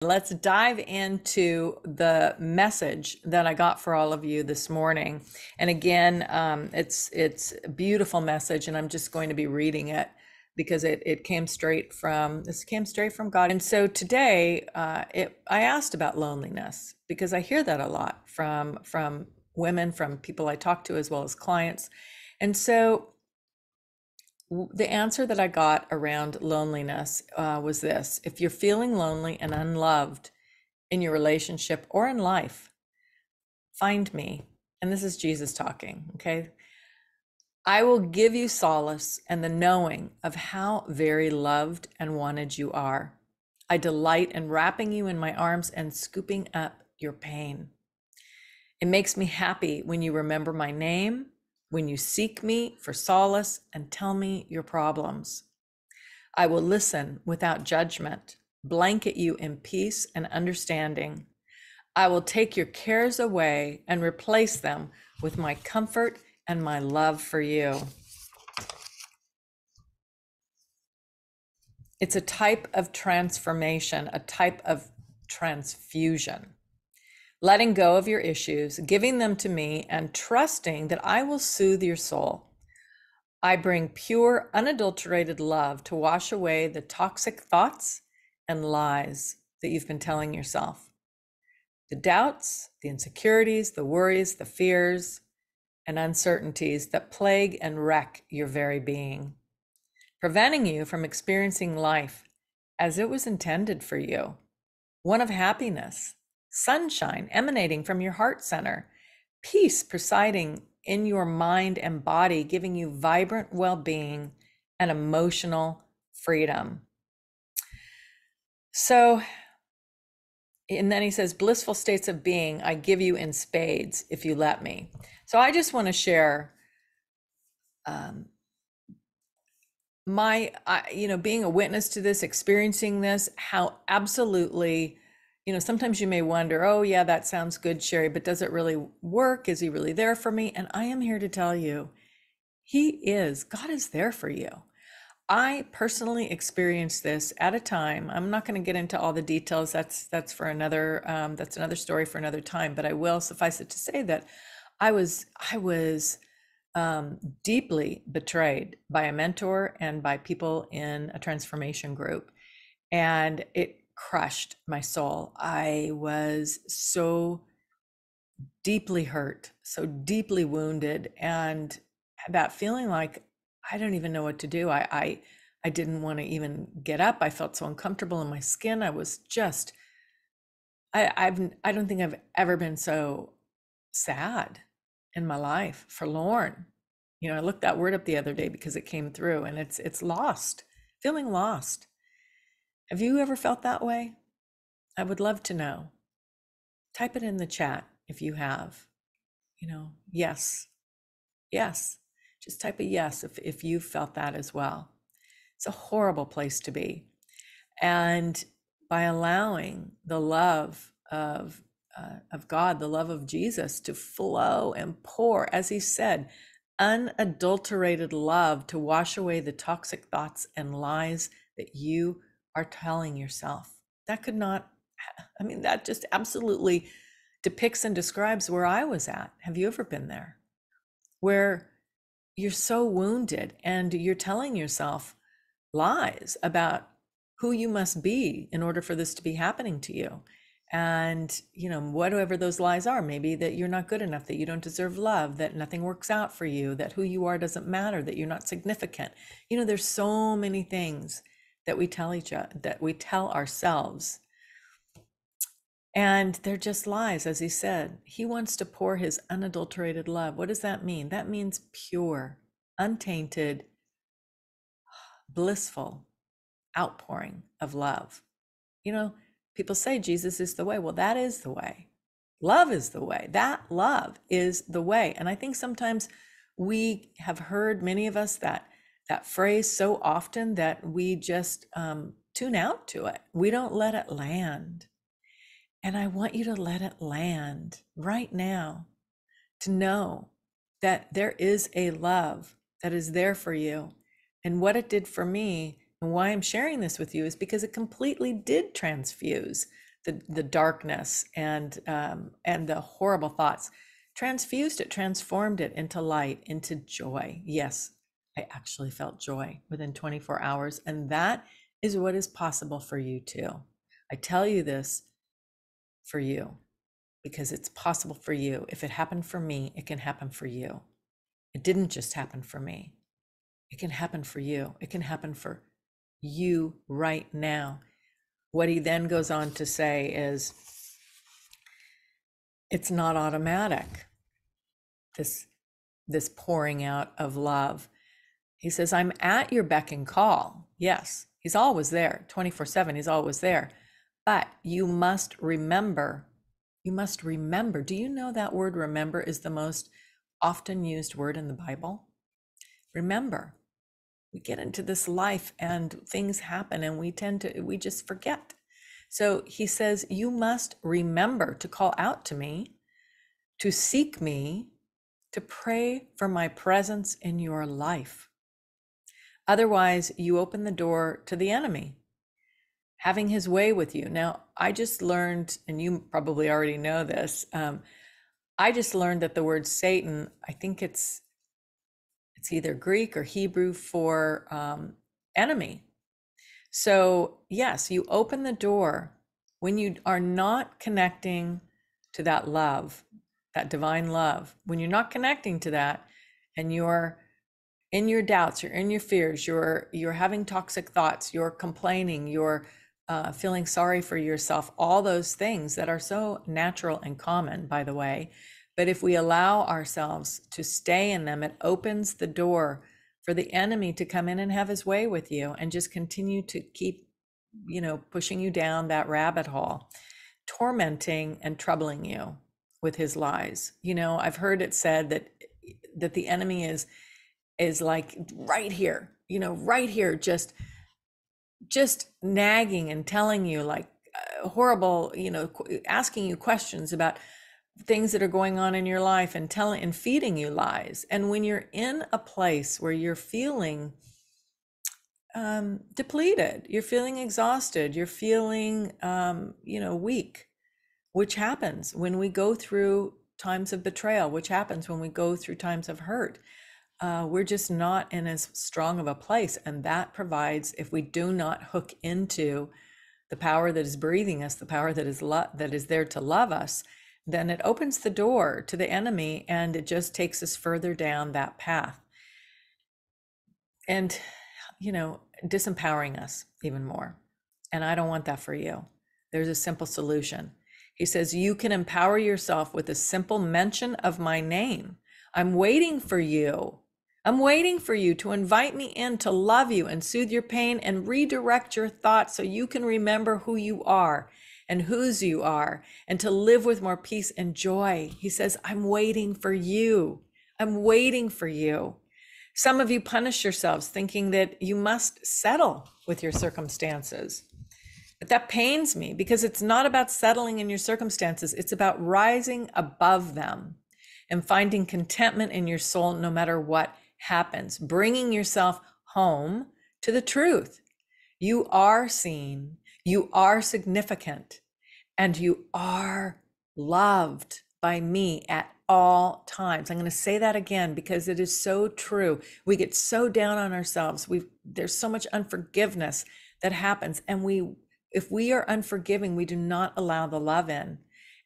Let's dive into the message that I got for all of you this morning. And again, it's a beautiful message, and I'm just going to be reading it because it came straight from God. And so today, I asked about loneliness because I hear that a lot from women, from people I talk to, as well as clients. And so the answer that I got around loneliness was this: if you're feeling lonely and unloved in your relationship or in life, find me. And this is Jesus talking, okay? I will give you solace and the knowing of how very loved and wanted you are. I delight in wrapping you in my arms and scooping up your pain. It makes me happy when you remember my name, when you seek me for solace and tell me your problems. I will listen without judgment, blanket you in peace and understanding. I will take your cares away and replace them with my comfort and my love for you. It's a type of transformation, a type of transfusion. Letting go of your issues, giving them to me, and trusting that I will soothe your soul. I bring pure, unadulterated love to wash away the toxic thoughts and lies that you've been telling yourself. The doubts, the insecurities, the worries, the fears, and uncertainties that plague and wreck your very being, preventing you from experiencing life as it was intended for you, one of happiness, sunshine emanating from your heart center, peace presiding in your mind and body, giving you vibrant well-being and emotional freedom. So, and then he says, blissful states of being, I give you in spades if you let me. So I just want to share being a witness to this, experiencing this, how absolutely, sometimes you may wonder, oh yeah, that sounds good, Sherry, but does it really work? Is he really there for me? And I am here to tell you, God is there for you. I personally experienced this at a time. I'm not going to get into all the details. That's for another, that's another story for another time, but I will suffice it to say that I was deeply betrayed by a mentor and by people in a transformation group. And it crushed my soul. I was so deeply hurt, so deeply wounded, and that feeling like I don't even know what to do. I didn't want to even get up. I felt so uncomfortable in my skin. I was just I don't think I've ever been so sad in my life, forlorn. I looked that word up the other day because it came through, and it's lost, feeling lost. Have you ever felt that way? I would love to know. Type it in the chat if you have. Yes. Yes. Just type a yes if you felt that as well. It's a horrible place to be. And by allowing the love of God, the love of Jesus to flow and pour, as he said, unadulterated love to wash away the toxic thoughts and lies that you are telling yourself. That just absolutely depicts and describes where I was at. Have you ever been there? Where you're so wounded and you're telling yourself lies about who you must be in order for this to be happening to you. And, whatever those lies are, maybe that you're not good enough, that you don't deserve love, that nothing works out for you, that who you are doesn't matter, that you're not significant. There's so many things that we tell ourselves. And they're just lies, as he said. He wants to pour his unadulterated love. What does that mean? That means pure, untainted, blissful outpouring of love. People say Jesus is the way. Well, that is the way. Love is the way. That love is the way. And I think sometimes we have heard, many of us, that phrase so often that we just tune out to it. We don't let it land. And I want you to let it land right now, to know that there is a love that is there for you. And what it did for me, and why I'm sharing this with you, is because it completely did transfuse the darkness and the horrible thoughts, transfused it, transformed it into light, into joy. Yes, I actually felt joy within 24 hours. And that is what is possible for you too. I tell you this for you because it's possible for you. If it happened for me, it can happen for you. It didn't just happen for me. It can happen for you. It can happen for you right now. What he then goes on to say is, it's not automatic, this pouring out of love. He says, I'm at your beck and call. Yes, he's always there, 24/7, he's always there. But you must remember, do you know that word remember is the most often used word in the Bible? Remember. We get into this life and things happen and we just forget. So he says, you must remember to call out to me, to seek me, to pray for my presence in your life. Otherwise, you open the door to the enemy having his way with you. Now, I just learned, and you probably already know this, I just learned that the word Satan, I think it's either Greek or Hebrew for enemy. So yes, you open the door when you are not connecting to that love, that divine love. When you're not connecting to that, and you're in your doubts, you're in your fears, you're having toxic thoughts, you're complaining, you're feeling sorry for yourself, all those things that are so natural and common, by the way. But if we allow ourselves to stay in them, it opens the door for the enemy to come in and have his way with you and just continue to keep, pushing you down that rabbit hole, tormenting and troubling you with his lies. I've heard it said that the enemy is like right here, right here, just nagging and telling you like horrible, asking you questions about things that are going on in your life and telling and feeding you lies. And when you're in a place where you're feeling depleted, you're feeling exhausted, you're feeling weak, which happens when we go through times of betrayal, which happens when we go through times of hurt, we're just not in as strong of a place. And that provides, if we do not hook into the power that is breathing us, the power that is there to love us, then it opens the door to the enemy and it just takes us further down that path and, disempowering us even more. And I don't want that for you. There's a simple solution. He says, you can empower yourself with a simple mention of my name. I'm waiting for you. I'm waiting for you to invite me in to love you and soothe your pain and redirect your thoughts so you can remember who you are and whose you are, and to live with more peace and joy. He says, I'm waiting for you. I'm waiting for you. Some of you punish yourselves thinking that you must settle with your circumstances. But that pains me because it's not about settling in your circumstances. It's about rising above them and finding contentment in your soul no matter what happens, bringing yourself home to the truth. You are seen, you are significant, and you are loved by me at all times. I'm going to say that again because it is so true. We get so down on ourselves. There's so much unforgiveness that happens. And if we are unforgiving, we do not allow the love in.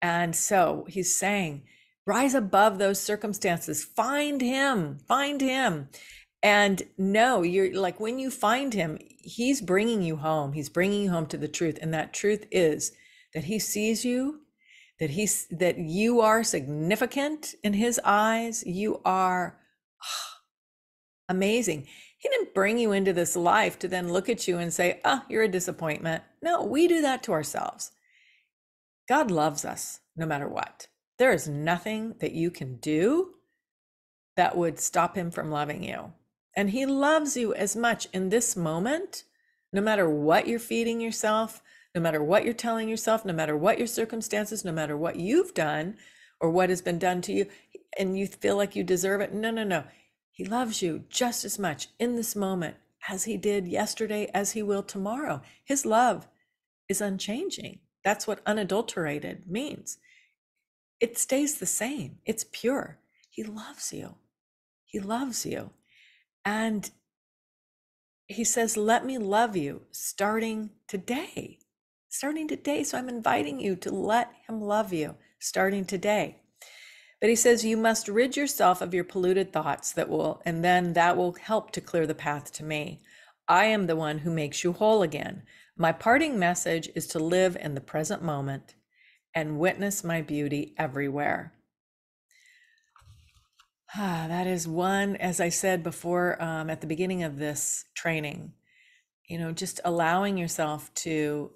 And so he's saying, rise above those circumstances, find him. And no, you're like, when you find him, he's bringing you home. He's bringing you home to the truth. And that truth is that he sees you, that you are significant in his eyes. You are amazing. He didn't bring you into this life to then look at you and say, you're a disappointment. No, we do that to ourselves. God loves us no matter what. There is nothing that you can do that would stop him from loving you. And he loves you as much in this moment, no matter what you're feeding yourself, no matter what you're telling yourself, no matter what your circumstances, no matter what you've done or what has been done to you, and you feel like you deserve it. No. He loves you just as much in this moment as he did yesterday, as he will tomorrow. His love is unchanging. That's what unadulterated means. It stays the same. It's pure. He loves you. He loves you. And he says, let me love you starting today. Starting today. So I'm inviting you to let him love you starting today. But he says, you must rid yourself of your polluted thoughts and then that will help to clear the path to me. I am the one who makes you whole again. My parting message is to live in the present moment and witness my beauty everywhere. That is one, as I said before, at the beginning of this training, just allowing yourself to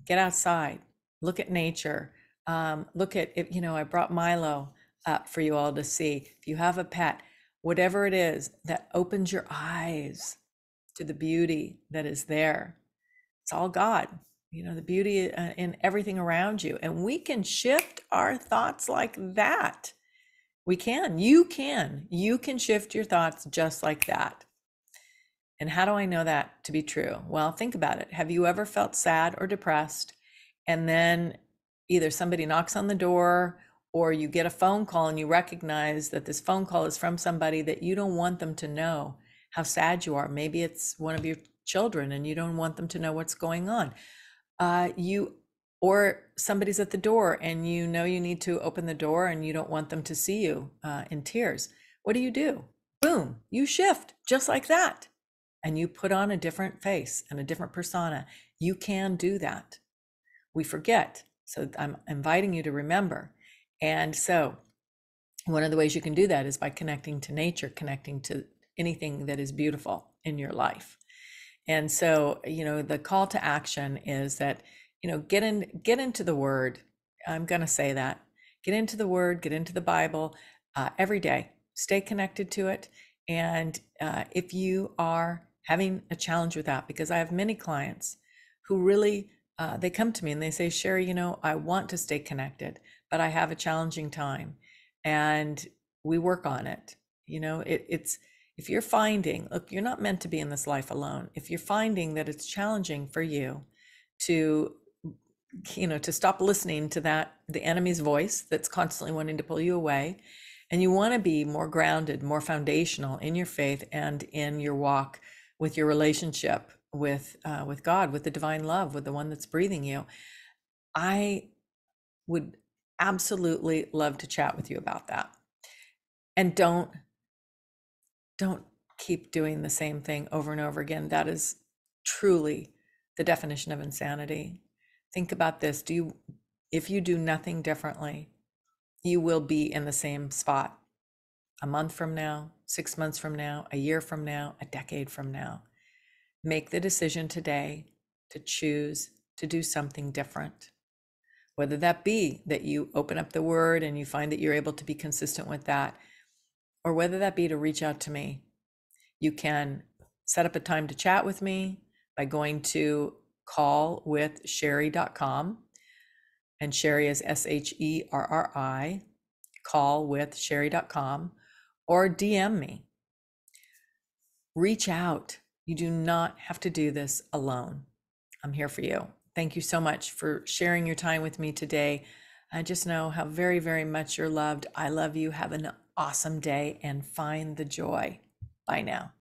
get outside, look at nature, look at it. I brought Milo up for you all to see. If you have a pet, whatever it is that opens your eyes to the beauty that is there, it's all God, the beauty in everything around you. And we can shift our thoughts like that. You can shift your thoughts just like that. And how do I know that to be true? Well, think about it. Have you ever felt sad or depressed, and then either somebody knocks on the door or you get a phone call and you recognize that this phone call is from somebody that you don't want them to know how sad you are? Maybe it's one of your children and you don't want them to know what's going on. Or somebody's at the door and you need to open the door and you don't want them to see you in tears. What do? Boom, you shift just like that. And you put on a different face and a different persona. You can do that. We forget. So I'm inviting you to remember. And so one of the ways you can do that is by connecting to nature, connecting to anything that is beautiful in your life. And so, the call to action is that, get into the Word. I'm going to say that. Get into the Word, get into the Bible every day. Stay connected to it. And if you are having a challenge with that, because I have many clients who really, they come to me and they say, Sherry, I want to stay connected, but I have a challenging time. And we work on it. It's, if you're finding, look, you're not meant to be in this life alone. If you're finding that it's challenging for you to, to stop listening to the enemy's voice that's constantly wanting to pull you away, and you want to be more grounded, more foundational in your faith and in your walk with your relationship with God, with the divine love, with the one that's breathing you, I would absolutely love to chat with you about that. And don't keep doing the same thing over and over again. That is truly the definition of insanity. Think about this. If you do nothing differently, you will be in the same spot a month from now, 6 months from now, a year from now, a decade from now. Make the decision today to choose to do something different. Whether that be that you open up the Word and you find that you're able to be consistent with that, or whether that be to reach out to me. You can set up a time to chat with me by going to callwithsherry.com, and Sherry is SHERRI, callwithsherry.com, or DM me. Reach out. You do not have to do this alone. I'm here for you. Thank you so much for sharing your time with me today. I just know how very, very much you're loved. I love you. Have an awesome day and find the joy. Bye now.